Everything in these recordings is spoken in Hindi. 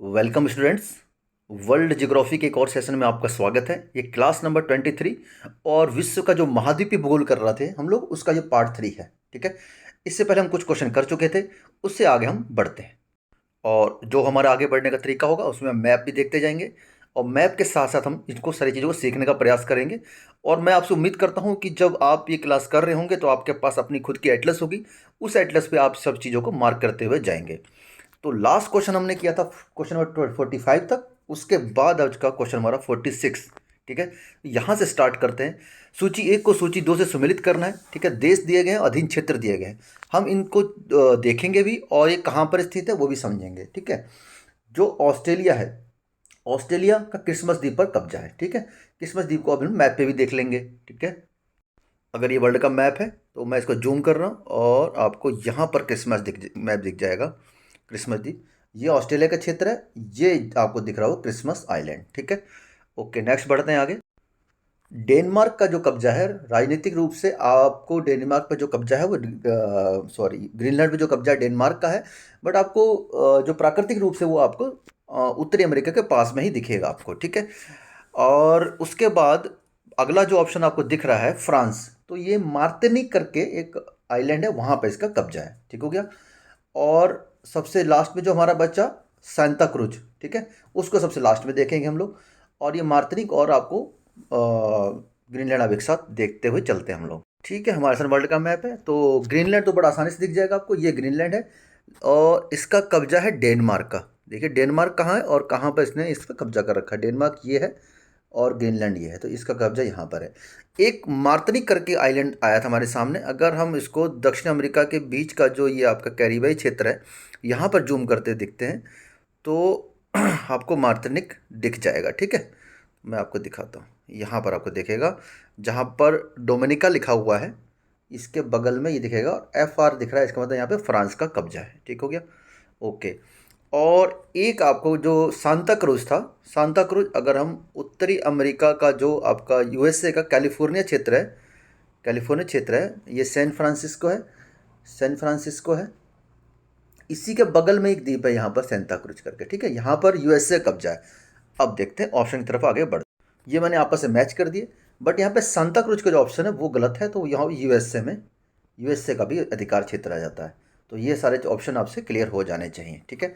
Welcome students. वर्ल्ड ज्योग्राफी के एक और सेशन में आपका स्वागत है। ये क्लास नंबर 23 और विश्व का जो महाद्वीपीय भूगोल कर रहे थे हम लोग, उसका ये पार्ट 3 है। ठीक है, इससे पहले हम कुछ क्वेश्चन कर चुके थे, उससे आगे हम बढ़ते हैं। और जो हमारा आगे बढ़ने का तरीका होगा उसमें हम मैप भी देखते जाएंगे और मैप के साथ साथ हम इनको सारी चीज़ों को सीखने का प्रयास करेंगे। और मैं आपसे उम्मीद करता हूँ कि जब आप ये क्लास कर रहे होंगे तो आपके पास अपनी खुद की एटलस होगी, उस एटलस पे आप सब चीज़ों को मार्क करते हुए जाएंगे। तो लास्ट क्वेश्चन हमने किया था क्वेश्चन नंबर 45 तक, उसके बाद आज का क्वेश्चन हमारा 46। ठीक है, यहाँ से स्टार्ट करते हैं। सूची एक को सूची दो से सम्मिलित करना है। ठीक है, देश दिए गए हैं, अधीन क्षेत्र दिए गए हैं, हम इनको देखेंगे भी और ये कहाँ पर स्थित है वो भी समझेंगे। ठीक है, जो ऑस्ट्रेलिया है, ऑस्ट्रेलिया का क्रिसमस द्वीप पर कब्जा है। ठीक है, क्रिसमस द्वीप को अब हम मैप पे भी देख लेंगे। ठीक है, अगर ये वर्ल्ड का मैप है तो मैं इसको जूम कर रहा हूँ और आपको यहाँ पर क्रिसमस मैप दिख जाएगा। क्रिसमस द्वीप ये ऑस्ट्रेलिया का क्षेत्र है, ये आपको दिख रहा हो क्रिसमस आइलैंड। ठीक है, ओके, नेक्स्ट बढ़ते हैं आगे। डेनमार्क का जो कब्जा है, राजनीतिक रूप से आपको डेनमार्क पर जो कब्जा है वो ग्रीनलैंड पे जो कब्जा है डेनमार्क का है, बट आपको जो प्राकृतिक रूप से वो आपको उत्तरी अमेरिका के पास में ही दिखेगा आपको। ठीक है, और उसके बाद अगला जो ऑप्शन आपको दिख रहा है फ्रांस, तो ये मार्टिनिक करके एक आइलैंड है, वहाँ पर इसका कब्जा है। ठीक हो गया। और सबसे लास्ट में जो हमारा बच्चा सांता क्रूज, ठीक है, उसको सबसे लास्ट में देखेंगे हम लोग। और ये मार्टिनिक और आपको ग्रीनलैंड अब एक साथ देखते हुए चलते हैं हम लोग। ठीक है, हमारे साथ वर्ल्ड का मैप है, तो ग्रीनलैंड तो बड़ा आसानी से दिख जाएगा आपको, ये ग्रीनलैंड है और इसका कब्जा है डेनमार्क का। देखिए डेनमार्क कहाँ है और कहाँ पर इसने इस पर कब्जा कर रखा है। डेनमार्क ये है और ग्रीनलैंड ये है, तो इसका कब्जा यहाँ पर है। एक मार्टिनिक करके आइलैंड आया था हमारे सामने, अगर हम इसको दक्षिण अमेरिका के बीच का जो ये आपका कैरिबियाई क्षेत्र है, यहाँ पर जूम करते दिखते हैं तो आपको मार्टिनिक दिख जाएगा। ठीक है, मैं आपको दिखाता हूँ, यहाँ पर आपको दिखेगा जहाँ पर डोमिनिका लिखा हुआ है, इसके बगल में ये दिखेगा और FR दिख रहा है, इसका मतलब यहाँ पे फ्रांस का कब्जा है। ठीक हो गया, ओके। और एक आपको जो सांता क्रूज था, सांता क्रूज अगर हम उत्तरी अमेरिका का जो आपका USA का कैलिफोर्निया क्षेत्र है, कैलिफोर्निया क्षेत्र है, ये सैन फ्रांसिस्को है, सैन फ्रांसिस्को है, इसी के बगल में एक द्वीप है यहाँ पर सांता क्रूज करके। ठीक है, यहाँ पर USA कब्जा है। अब देखते हैं ऑप्शन की तरफ आगे बढ़, ये मैंने आपस में मैच कर दिए, बट यहाँ पे सांता क्रूज का जो ऑप्शन है वो गलत है, तो यहाँ USA में USA का भी अधिकार क्षेत्र आ जाता है। तो ये सारे ऑप्शन आपसे क्लियर हो जाने चाहिए। ठीक है,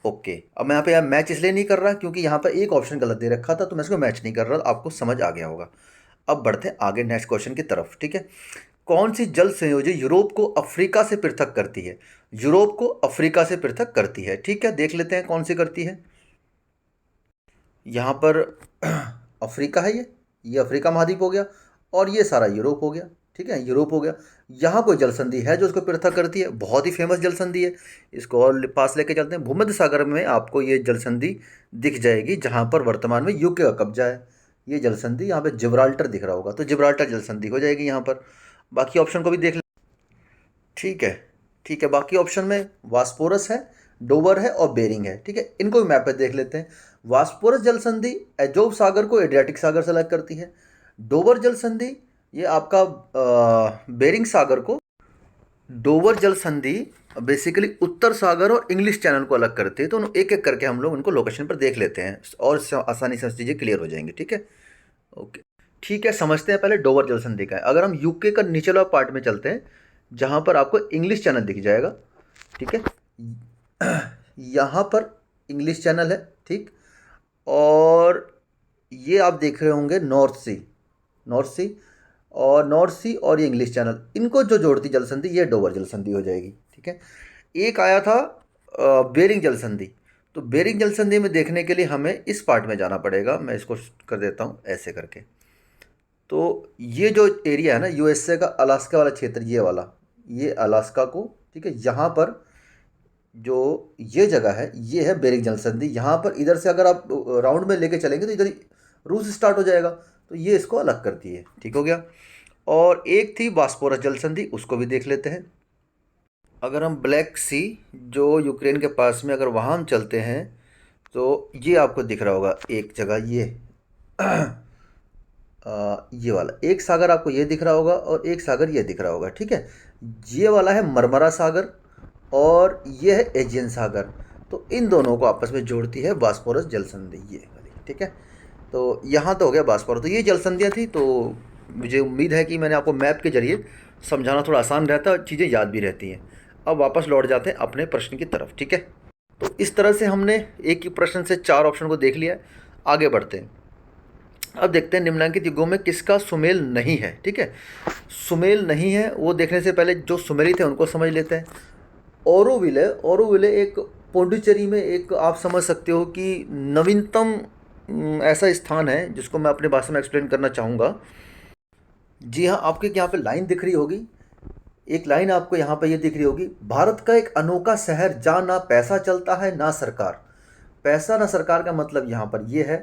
ओके। अब मैं यहाँ पे मैच इसलिए नहीं कर रहा क्योंकि यहाँ पर एक ऑप्शन गलत दे रखा था, तो मैं इसको मैच नहीं कर रहा, आपको समझ आ गया होगा। अब बढ़ते हैं आगे नेक्स्ट क्वेश्चन की तरफ। ठीक है, कौन सी जल संयोजी यूरोप को अफ्रीका से पृथक करती है? यूरोप को अफ्रीका से पृथक करती है। ठीक है, देख लेते हैं कौन सी करती है। यहाँ पर अफ्रीका है, ये अफ्रीका महाद्वीप हो गया और ये सारा यूरोप हो गया। ठीक है, यूरोप हो गया। यहाँ कोई जल संधि है जो इसको पृथक करती है, बहुत ही फेमस जल संधि है, इसको और पास लेके चलते हैं। भूमध्य सागर में आपको ये जल संधि दिख जाएगी जहाँ पर वर्तमान में UK का कब्जा है। ये जल संधि यहाँ पे जिब्राल्टर दिख रहा होगा, तो जिब्राल्टर जल संधि हो जाएगी यहाँ पर। बाकी ऑप्शन को भी देख ले। ठीक है, ठीक है, बाकी ऑप्शन में वास्पोरस है, डोवर है और बेरिंग है। ठीक है, इनको भी मैप पे देख लेते हैं। वास्पोरस जल संधि एजोव सागर को एड्रियाटिक सागर से अलग करती है। डोवर जल संधि ये आपका बेरिंग सागर को, डोवर जल संधि बेसिकली उत्तर सागर और इंग्लिश चैनल को अलग करती है। तो एक एक करके हम लोग उनको लोकेशन पर देख लेते हैं और आसानी से चीज़ें क्लियर हो जाएंगी। ठीक है, ओके, ठीक है, समझते हैं पहले डोवर जल संधि का है। अगर हम UK का निचला पार्ट में चलते हैं जहाँ पर आपको इंग्लिश चैनल दिख जाएगा। ठीक है, यहाँ पर इंग्लिश चैनल है। ठीक, और ये आप देख रहे होंगे नॉर्थ सी, नॉर्थ सी और नॉर्थ सी और ये इंग्लिश चैनल, इनको जो जोड़ती जल संधि ये डोवर जल संधि हो जाएगी। ठीक है, एक आया था बेरिंग जल संधि, तो बेरिंग जल संधि में देखने के लिए हमें इस पार्ट में जाना पड़ेगा। मैं इसको कर देता हूँ ऐसे करके। तो ये जो एरिया है ना USA का अलास्का वाला क्षेत्र, ये वाला, ये अलास्का को, ठीक है, यहाँ पर जो ये जगह है ये है बेरिंग जल संधि। यहाँ पर इधर से अगर आप राउंड में लेके चलेंगे तो इधर ही रूस स्टार्ट हो जाएगा, तो ये इसको अलग करती है। ठीक हो गया। और एक थी बास्पोरस जल संधि, उसको भी देख लेते हैं। अगर हम ब्लैक सी जो यूक्रेन के पास में, अगर वहाँ हम चलते हैं तो ये आपको दिख रहा होगा एक जगह, ये वाला एक सागर आपको ये दिख रहा होगा और एक सागर ये दिख रहा होगा। ठीक है, ये वाला है मरमरा सागर और ये है एजियन सागर। तो इन दोनों को आपस में जोड़ती है बास्पोरस जल संधि, ये वाली, ठीक है। तो यहाँ तो हो गया बास्पोरस, तो ये जल संधियाँ थी। तो मुझे उम्मीद है कि मैंने आपको मैप के जरिए समझाना थोड़ा आसान रहता है और चीज़ें याद भी रहती हैं। अब वापस लौट जाते हैं अपने प्रश्न की तरफ, ठीक है। तो इस तरह से हमने एक ही प्रश्न से 4 ऑप्शन को देख लिया है। आगे बढ़ते हैं। अब देखते हैं निम्नलिखित युगों में किसका सुमेल नहीं है, ठीक है। सुमेल नहीं है वो देखने से पहले जो सुमेलित है उनको समझ लेते हैं। ओरोविले, ओरोविले एक पौंडीचेरी में एक आप समझ सकते हो कि नवीनतम ऐसा स्थान है जिसको मैं अपनी भाषा में एक्सप्लेन करना चाहूँगा। जी हाँ, आपके यहाँ पे लाइन दिख रही होगी, एक लाइन आपको यहाँ पे ये दिख रही होगी, भारत का एक अनोखा शहर जहाँ ना पैसा चलता है ना सरकार। पैसा ना सरकार का मतलब यहाँ पर ये है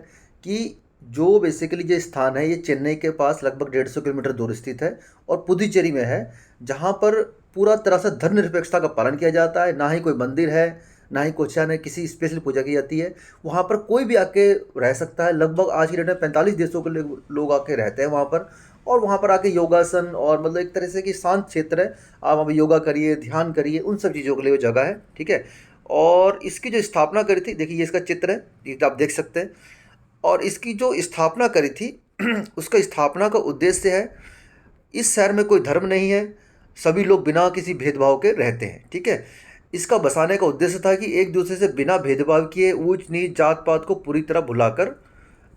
कि जो बेसिकली जो स्थान है ये चेन्नई के पास लगभग 150 किलोमीटर दूर स्थित है और पुदुचेरी में है, जहाँ पर पूरा तरह से धर्मनिरपेक्षता का पालन किया जाता है। ना ही कोई मंदिर है, ना ही कुछ है, ना किसी स्पेशल पूजा की जाती है। वहाँ पर कोई भी आके रह सकता है। लगभग आज की डेट में 45 देशों के लोग आके रहते हैं वहाँ पर, और वहाँ पर आके योगासन और मतलब एक तरह से कि शांत क्षेत्र है। आप वहाँ पर योगा करिए, ध्यान करिए, उन सब चीज़ों के लिए वो जगह है, ठीक है। और इसकी जो स्थापना करी थी, देखिए ये इसका चित्र है, ये आप देख सकते हैं। और इसकी जो स्थापना करी थी उसका स्थापना का उद्देश्य है, इस शहर में कोई धर्म नहीं है, सभी लोग बिना किसी भेदभाव के रहते हैं, ठीक है। इसका बसाने का उद्देश्य था कि एक दूसरे से बिना भेदभाव किए ऊंच नीच जात पात को पूरी तरह भुलाकर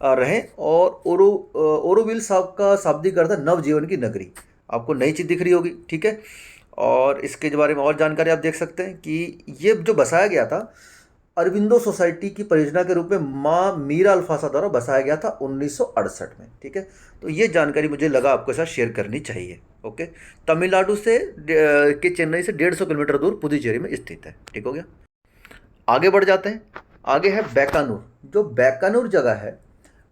रहें। और ओरोविल साहब का शाब्दिक अर्थ है नवजीवन की नगरी। आपको नई चीज़ दिख रही होगी, ठीक है। और इसके बारे में और जानकारी आप देख सकते हैं कि ये जो बसाया गया था अरविंदो सोसाइटी की परियोजना के रूप में माँ मीरा अल्फासा द्वारा बसाया गया था 1968 में, ठीक है। तो ये जानकारी मुझे लगा आपके साथ शेयर करनी चाहिए, ओके। तमिलनाडु से के चेन्नई से 150 किलोमीटर दूर पुदुचेरी में स्थित है, ठीक हो गया। आगे बढ़ जाते हैं। आगे है बैकानूर। जो बैकानूर जगह है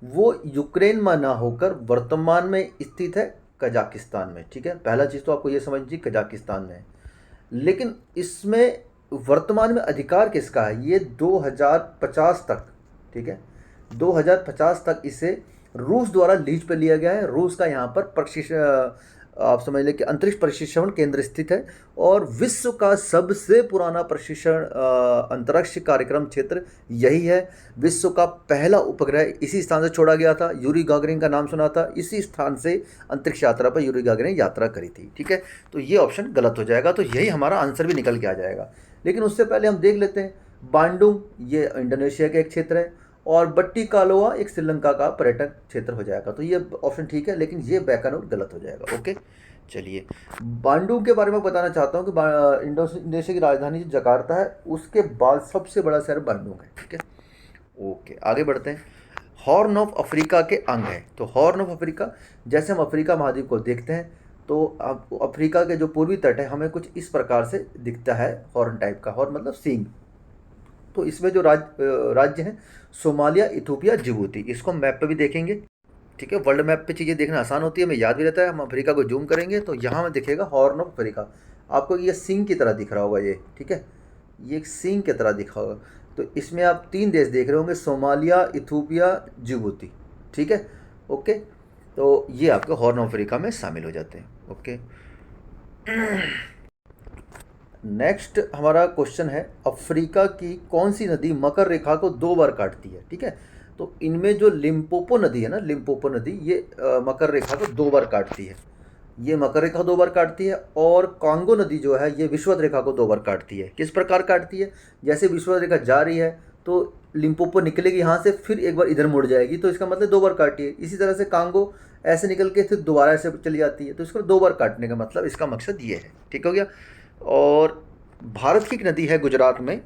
वो यूक्रेन में ना होकर वर्तमान में स्थित है कजाकिस्तान में, ठीक है। पहला चीज़ तो आपको ये समझिए कजाकिस्तान में है, लेकिन इसमें वर्तमान में अधिकार किसका है, ये 2050 तक, ठीक है, 2050 तक इसे रूस द्वारा लीज पे लिया गया है। रूस का यहाँ पर आप समझ लें कि अंतरिक्ष प्रशिक्षण केंद्र स्थित है और विश्व का सबसे पुराना प्रशिक्षण अंतरिक्ष कार्यक्रम क्षेत्र यही है। विश्व का पहला उपग्रह इसी स्थान से छोड़ा गया था। यूरी गागरिन का नाम सुना था, इसी स्थान से अंतरिक्ष यात्रा पर यूरी गागरिन यात्रा करी थी, ठीक है। तो ये ऑप्शन गलत हो जाएगा, तो यही हमारा आंसर भी निकल के आ जाएगा। लेकिन उससे पहले हम देख लेते हैं, बांडुंग ये इंडोनेशिया का एक क्षेत्र है और बट्टी कालोआ एक श्रीलंका का पर्यटन क्षेत्र हो जाएगा। तो ये ऑप्शन ठीक है, लेकिन ये बैकानूर गलत हो जाएगा, ओके। चलिए, बांडुंग के बारे में बताना चाहता हूँ कि इंडोनेशिया की राजधानी जो जकार्ता है उसके बाद सबसे बड़ा शहर बांडुंग है, ठीक है, ओके। आगे बढ़ते हैं। हॉर्न ऑफ अफ्रीका के अंग है। तो हॉर्न ऑफ अफ्रीका, जैसे हम अफ्रीका महाद्वीप को देखते हैं तो अब अफ्रीका के जो पूर्वी तट है हमें कुछ इस प्रकार से दिखता है, हॉर्न टाइप का। हॉर्न मतलब सींग। तो इसमें जो राज्य हैं सोमालिया, इथोपिया, जिबूती, इसको हम मैप पे भी देखेंगे, ठीक है। वर्ल्ड मैप पे चीज़ें देखना आसान होती है, हमें याद भी रहता है। हम अफ्रीका को जूम करेंगे तो यहाँ में दिखेगा हॉर्न ऑफ अफ्रीका। आपको ये सींग की तरह दिख रहा होगा, ये ठीक है, ये एक सींग की तरह दिखा होगा। तो इसमें आप 3 देश देख रहे होंगे, सोमालिया, इथोपिया, जिबूती, ठीक है, ओके। तो ये आपके हॉर्न ऑफ अफ्रीका में शामिल हो जाते हैं, ओके। नेक्स्ट हमारा क्वेश्चन है, अफ्रीका की कौन सी नदी मकर रेखा को 2 बार काटती है, ठीक है। तो इनमें जो लिम्पोपो नदी है ना, लिम्पोपो नदी ये मकर रेखा को 2 बार काटती है। ये मकर रेखा 2 बार काटती है। और कांगो नदी जो है ये विषुवत रेखा को 2 बार काटती है। किस प्रकार काटती है, जैसे विषुवत रेखा जा रही है तो लिम्पोपो निकलेगी यहाँ से, फिर एक बार इधर मुड़ जाएगी, तो इसका मतलब 2 बार काटी है। इसी तरह से कांगो ऐसे निकल के फिर दोबारा ऐसे चली जाती है, तो इसको 2 बार काटने का मतलब, इसका मकसद ये है, ठीक हो गया। और भारत की एक नदी है गुजरात में,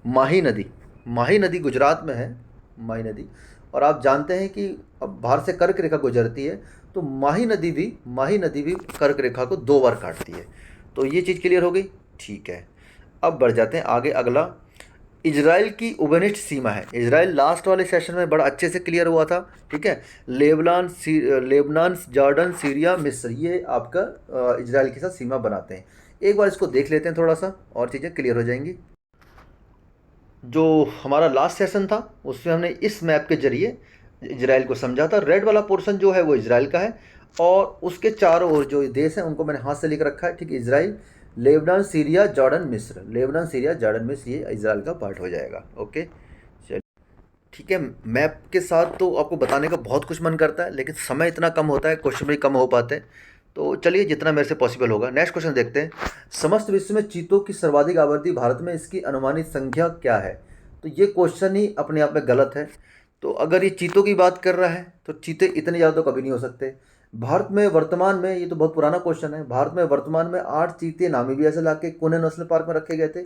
माही नदी। माही नदी गुजरात में है, माही नदी। और आप जानते हैं कि अब भारत से कर्क रेखा गुजरती है, तो माही नदी भी कर्क रेखा को 2 बार काटती है। तो ये चीज़ क्लियर हो गई, ठीक है। अब बढ़ जाते हैं आगे। अगला इजराइल की उबनिष्ठ सीमा है। इजराइल लास्ट वाले सेशन में बड़ा अच्छे से क्लियर हुआ था, ठीक है। लेबनान, जॉर्डन, सीरिया, मिस्र, ये आपका इजराइल के साथ सीमा बनाते हैं। एक बार इसको देख लेते हैं थोड़ा सा, और चीज़ें क्लियर हो जाएंगी। जो हमारा लास्ट सेशन था उसमें हमने इस मैप के जरिए इजराइल को समझा था। रेड वाला पोर्शन जो है वो इजराइल का है, और उसके चारों ओर जो देश हैं उनको मैंने हाथ से लिख रखा है, ठीक है। इजराइल, लेबनान, सीरिया, जॉर्डन, मिस्र। लेबनान, सीरिया, जॉर्डन, मिस्र ये इजराइल का पार्ट हो जाएगा। ओके, चलिए ठीक है। मैप के साथ तो आपको बताने का बहुत कुछ मन करता है, लेकिन समय इतना कम होता है, क्वेश्चन भी कम हो पाते हैं। तो चलिए जितना मेरे से पॉसिबल होगा। नेक्स्ट क्वेश्चन देखते हैं। समस्त विश्व में चीतों की सर्वाधिक आबादी भारत में, इसकी अनुमानित संख्या क्या है? तो ये क्वेश्चन ही अपने आप में गलत है। तो अगर ये चीतों की बात कर रहा है तो चीते इतने ज़्यादा तो कभी नहीं हो सकते। भारत में वर्तमान में, ये तो बहुत पुराना क्वेश्चन है, भारत में वर्तमान में 8 चीते नामीबिया से लाके कुने नेशनल पार्क में रखे गए थे,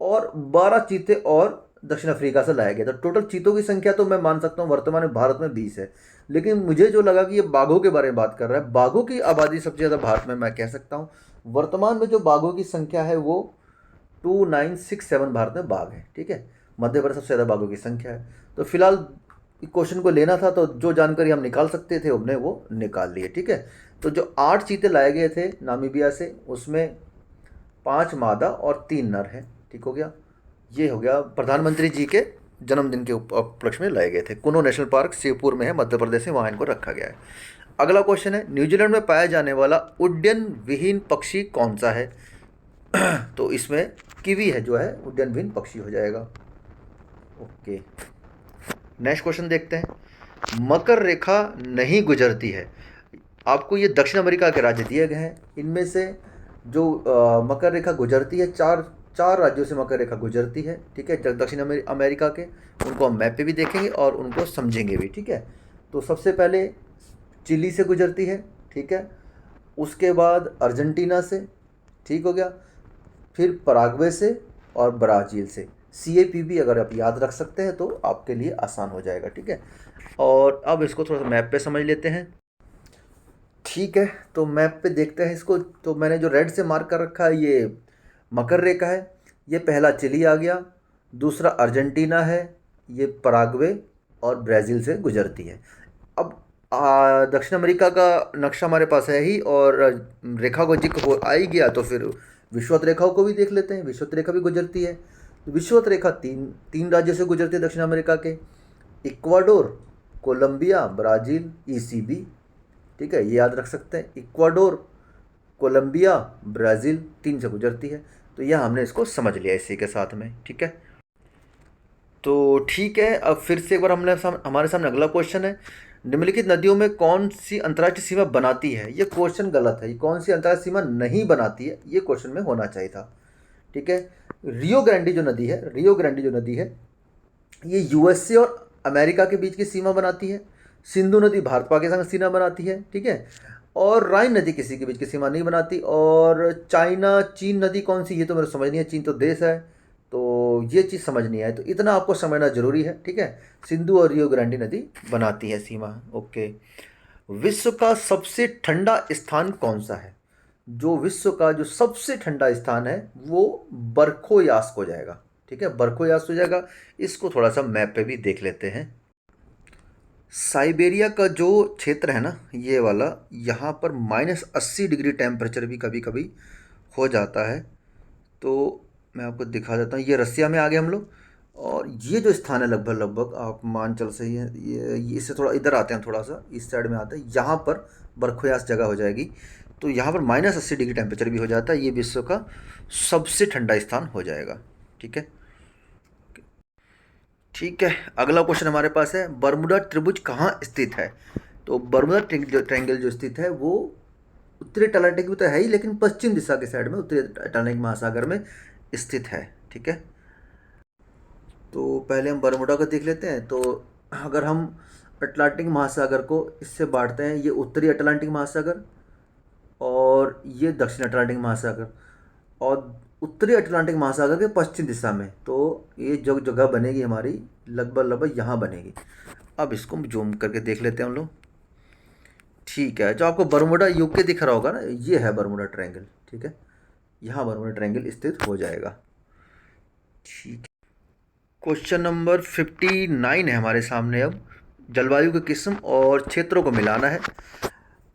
और 12 चीते और दक्षिण अफ्रीका से लाया गया था। टोटल चीतों की संख्या तो मैं मान सकता हूँ वर्तमान में भारत में 20 है। लेकिन मुझे जो लगा कि ये बाघों के बारे में बात कर रहा है, बाघों की आबादी सबसे ज़्यादा भारत में, मैं कह सकता हूँ वर्तमान में जो बाघों की संख्या है वो 2967 भारत में बाघ है। ठीक है, मध्य प्रदेश सबसे ज़्यादा बाघों की संख्या है। तो फिलहाल क्वेश्चन को लेना था, तो जो जानकारी हम निकाल सकते थे हमने वो निकाल लिए। ठीक है, तो जो 8 चीते लाए गए थे नामीबिया से, उसमें 5 मादा और 3 नर हैं। ठीक हो गया। ये हो गया प्रधानमंत्री जी के जन्मदिन के उपलक्ष्य में लाए गए थे। कुनो नेशनल पार्क शिवपुर में है, मध्य प्रदेश में, वहाँ इनको रखा गया है। अगला क्वेश्चन है, न्यूजीलैंड में पाया जाने वाला उड्डयन विहीन पक्षी कौन सा है? तो इसमें कीवी है जो है उड्डयन विहीन पक्षी हो जाएगा। ओके, नेक्स्ट क्वेश्चन देखते हैं। मकर रेखा नहीं गुजरती है। आपको ये दक्षिण अमेरिका के राज्य दिए गए हैं, इनमें से जो मकर रेखा गुजरती है, चार चार राज्यों से मकर रेखा गुजरती है। ठीक है, दक्षिण अमेरिका के, उनको हम मैप पे भी देखेंगे और उनको समझेंगे भी। ठीक है, तो सबसे पहले चिली से गुजरती है। ठीक है, उसके बाद अर्जेंटीना से, ठीक हो गया, फिर पराग्वे से और ब्राज़ील से। CAPB अगर आप याद रख सकते हैं तो आपके लिए आसान हो जाएगा। ठीक है, और अब इसको थोड़ा सा मैप पे समझ लेते हैं। ठीक है, तो मैप पे देखते हैं इसको। तो मैंने जो रेड से मार्क कर रखा है ये मकर रेखा है। ये पहला चिली आ गया, दूसरा अर्जेंटीना है, ये पराग्वे और ब्राज़ील से गुजरती है। अब दक्षिण अमेरिका का नक्शा हमारे पास है ही, और रेखा को जिक्र हो आ ही गया तो फिर विषुवत रेखाओं को भी देख लेते हैं। विषुवत रेखा भी गुजरती है। तो विषुवत रेखा तीन तीन राज्यों से गुजरती है दक्षिण अमेरिका के, इक्वाडोर, कोलंबिया, ब्राज़ील, ECB। ठीक है, ये याद रख सकते हैं, इक्वाडोर, कोलंबिया, ब्राज़ील, 3 से गुजरती है। तो यह हमने इसको समझ लिया इसी के साथ में। ठीक है, तो ठीक है, अब फिर से एक बार हमारे सामने अगला क्वेश्चन है। निम्नलिखित नदियों में कौन सी अंतर्राष्ट्रीय सीमा बनाती है? ये क्वेश्चन गलत है। ये कौन सी अंतर्राष्ट्रीय सीमा नहीं बनाती है, ये क्वेश्चन में होना चाहिए था। ठीक है, रियो ग्रांडी जो नदी है, रियो ग्रांडी जो नदी है, ये USA और अमेरिका के बीच की सीमा बनाती है। सिंधु नदी भारत पाकिस्तान की सीमा बनाती है। ठीक है, और राइन नदी किसी के बीच की सीमा नहीं बनाती। और चाइना चीन नदी कौन सी, ये तो मेरे समझ नहीं है, चीन तो देश है, तो ये चीज़ समझ नहीं आए, तो इतना आपको समझना जरूरी है। ठीक है, सिंधु और रियो ग्रांडी नदी बनाती है सीमा। ओके, विश्व का सबसे ठंडा स्थान कौन सा है? जो विश्व का जो सबसे ठंडा स्थान है वो बरखोयास्क हो जाएगा। ठीक है, बरखोयास्क हो जाएगा। इसको थोड़ा सा मैप पे भी देख लेते हैं। साइबेरिया का जो क्षेत्र है ना, ये वाला, यहाँ पर -80 डिग्री टेम्परेचर भी कभी कभी हो जाता है। तो मैं आपको दिखा देता हूँ, ये रसिया में आ गए हम लोग, और ये जो स्थान है लगभग लगभग आप मान चल सही है, ये इससे थोड़ा इधर आते हैं, थोड़ा सा इस साइड में आते हैं, यहाँ पर बरखोयास जगह हो जाएगी। तो यहाँ पर -80 डिग्री टेम्परेचर भी हो जाता है। ये विश्व का सबसे ठंडा स्थान हो जाएगा। ठीक है, ठीक है, अगला क्वेश्चन हमारे पास है, बर्मुडा त्रिभुज कहाँ स्थित है? तो बर्मुडा ट्रायंगल जो स्थित है वो उत्तरी अटलांटिक में तो है ही, लेकिन पश्चिम दिशा के साइड में उत्तरी अटलांटिक महासागर में स्थित है। ठीक है, तो पहले हम बर्मुडा को देख लेते हैं। तो अगर हम अटलांटिक महासागर को इससे बांटते हैं, ये उत्तरी अटलांटिक महासागर और ये दक्षिण अटलांटिक महासागर, और उत्तरी अटलांटिक महासागर के पश्चिम दिशा में, तो ये जो जगह बनेगी हमारी लगभग लगभग यहाँ बनेगी। अब इसको जूम करके देख लेते हैं हम लोग। ठीक है, जो आपको बर्मुडा यूके दिख रहा होगा ना, ये है बर्मुडा ट्रायंगल। ठीक है, यहाँ बर्मुडा ट्रायंगल स्थित हो जाएगा। ठीक, क्वेश्चन नंबर 59 है हमारे सामने। अब जलवायु की किस्म और क्षेत्रों को मिलाना है।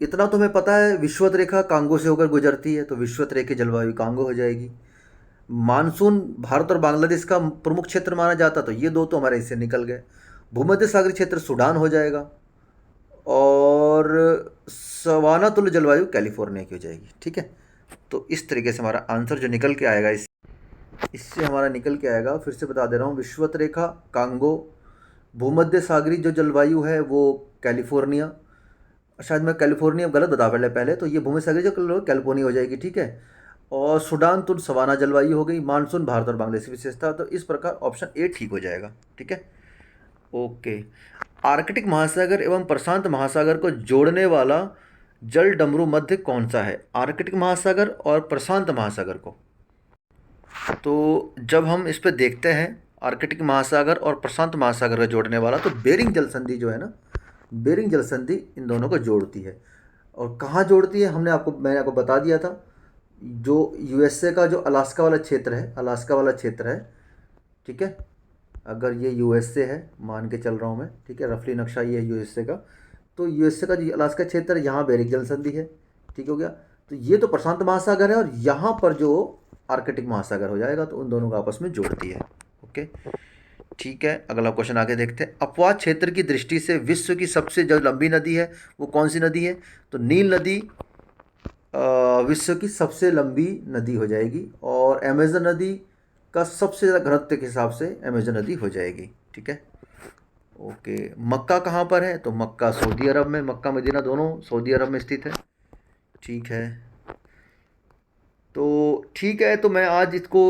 इतना तो हमें पता है, विषुवत रेखा कांगो से होकर गुजरती है, तो विषुवत रेखा जलवायु कांगो हो जाएगी। मानसून भारत और बांग्लादेश का प्रमुख क्षेत्र माना जाता, तो ये दो तो हमारे इससे निकल गए। भूमध्य सागरीय क्षेत्र सूडान हो जाएगा, और सवाना तुल्य जलवायु कैलिफोर्निया की हो जाएगी। ठीक है, तो इस तरीके से हमारा आंसर जो निकल के आएगा इससे हमारा निकल के आएगा, फिर से बता दे रहा हूँ, विषुवत रेखा कांगो, भूमध्य सागरी जो जलवायु है वो कैलिफोर्निया, शायद मैं कैलिफोर्निया गलत बता पहले, तो ये भूमध्य सागरी जो कैलिफोर्निया हो जाएगी, ठीक है। और सूडान तुर्क सवाना जलवायु हो गई, मानसून भारत और बांग्लादेश की विशेषता, तो इस प्रकार ऑप्शन ए ठीक हो जाएगा, ठीक है। ओके, आर्कटिक महासागर एवं प्रशांत महासागर को जोड़ने वाला जल डमरू मध्य कौन सा है? आर्कटिक महासागर और प्रशांत महासागर को, तो जब हम इस पर देखते हैं आर्कटिक महासागर और प्रशांत महासागर का जोड़ने वाला, तो बेरिंग जल संधि जो है ना, बेरिंग जल संधि इन दोनों को जोड़ती है। और कहाँ जोड़ती है मैंने आपको बता दिया था, जो यूएसए का जो अलास्का वाला क्षेत्र है, अलास्का वाला क्षेत्र है, ठीक है। अगर ये यूएसए है, मान के चल रहा हूँ मैं, ठीक है, रफली नक्शा ये है यूएसए का, तो यूएसए का जो अलास्का क्षेत्र है, यहाँ बेरिंग जल संधि है, ठीक हो गया। तो ये तो प्रशांत महासागर है और यहाँ पर जो आर्कटिक महासागर हो जाएगा, तो उन दोनों को आपस में जोड़ती है। ओके, ठीक है, अगला क्वेश्चन आगे देखते हैं। अपवाद क्षेत्र की दृष्टि से विश्व की सबसे जो लंबी नदी है वो कौन सी नदी है? तो नील नदी विश्व की सबसे लंबी नदी हो जाएगी, और अमेजन नदी का सबसे ज़्यादा घनत्व के हिसाब से अमेजन नदी हो जाएगी, ठीक है। ओके, मक्का कहाँ पर है? तो मक्का सऊदी अरब में, मक्का मदीना दोनों सऊदी अरब में स्थित है, ठीक है। तो ठीक है, तो मैं आज इसको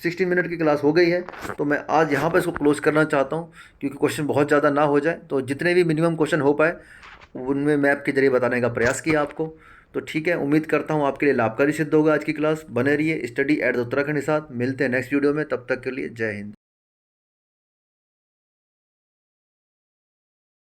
16 मिनट की क्लास हो गई है, तो मैं आज यहाँ पर इसको क्लोज़ करना चाहता हूँ, क्योंकि क्वेश्चन बहुत ज़्यादा ना हो जाए, तो जितने भी मिनिमम क्वेश्चन हो पाए उनमें मैप के जरिए बताने का प्रयास किया आपको। तो ठीक है, उम्मीद करता हूँ आपके लिए लाभकारी सिद्ध होगा आज की क्लास। बने रहिए स्टडी एट द उत्तराखंड के साथ। मिलते हैं नेक्स्ट वीडियो में, तब तक के लिए जय हिंद।